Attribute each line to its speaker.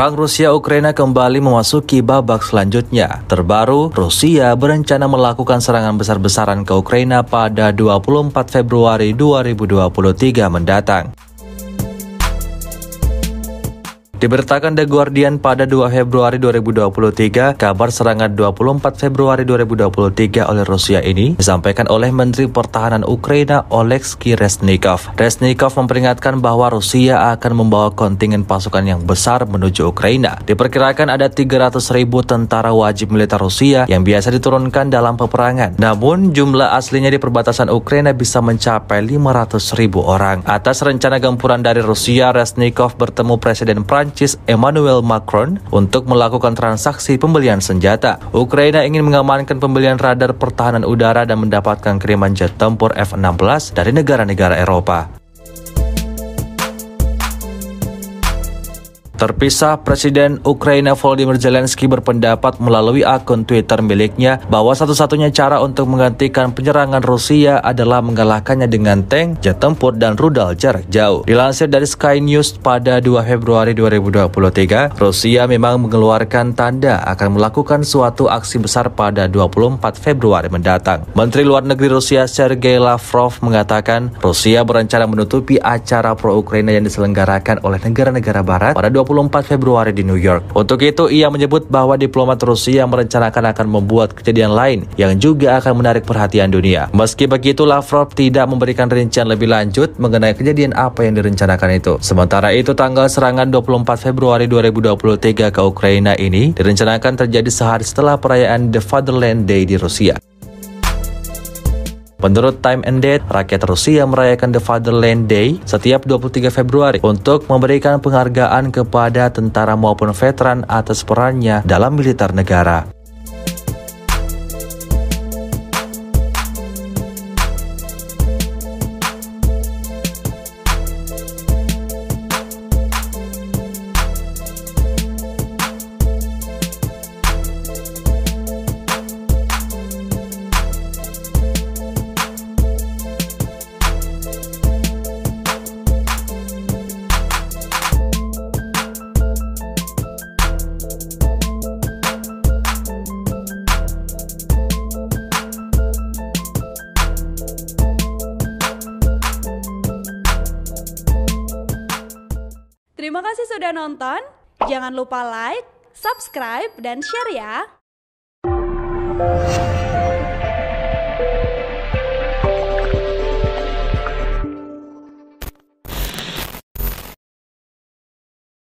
Speaker 1: Perang Rusia-Ukraina kembali memasuki babak selanjutnya. Terbaru, Rusia berencana melakukan serangan besar-besaran ke Ukraina pada 24 Februari 2023 mendatang. Diberitakan The Guardian pada 2 Februari 2023, kabar serangan 24 Februari 2023 oleh Rusia ini disampaikan oleh Menteri Pertahanan Ukraina Oleksiy Reznikov. Reznikov memperingatkan bahwa Rusia akan membawa kontingen pasukan yang besar menuju Ukraina. Diperkirakan ada 300.000 tentara wajib militer Rusia yang biasa diturunkan dalam peperangan. Namun, jumlah aslinya di perbatasan Ukraina bisa mencapai 500.000 orang. Atas rencana gempuran dari Rusia, Reznikov bertemu Presiden Prancis Emmanuel Macron untuk melakukan transaksi pembelian senjata. Ukraina ingin mengamankan pembelian radar pertahanan udara dan mendapatkan kiriman jet tempur F-16 dari negara-negara Eropa. Terpisah, Presiden Ukraina Volodymyr Zelensky berpendapat melalui akun Twitter miliknya bahwa satu-satunya cara untuk menggantikan penyerangan Rusia adalah mengalahkannya dengan tank, jet tempur, dan rudal jarak jauh. Dilansir dari Sky News pada 2 Februari 2023, Rusia memang mengeluarkan tanda akan melakukan suatu aksi besar pada 24 Februari mendatang. Menteri Luar Negeri Rusia Sergei Lavrov mengatakan Rusia berencana menutupi acara pro-Ukraina yang diselenggarakan oleh negara-negara barat pada 24 Februari di New York. Untuk itu, ia menyebut bahwa diplomat Rusia merencanakan akan membuat kejadian lain yang juga akan menarik perhatian dunia. Meski begitu, Lavrov tidak memberikan rincian lebih lanjut mengenai kejadian apa yang direncanakan itu. Sementara itu, tanggal serangan 24 Februari 2023 ke Ukraina ini direncanakan terjadi sehari setelah perayaan The Fatherland Day di Rusia. Menurut Time and Date, rakyat Rusia merayakan The Fatherland Day setiap 23 Februari untuk memberikan penghargaan kepada tentara maupun veteran atas perannya dalam militer negara.
Speaker 2: Terima kasih sudah nonton. Jangan lupa like, subscribe, dan share ya.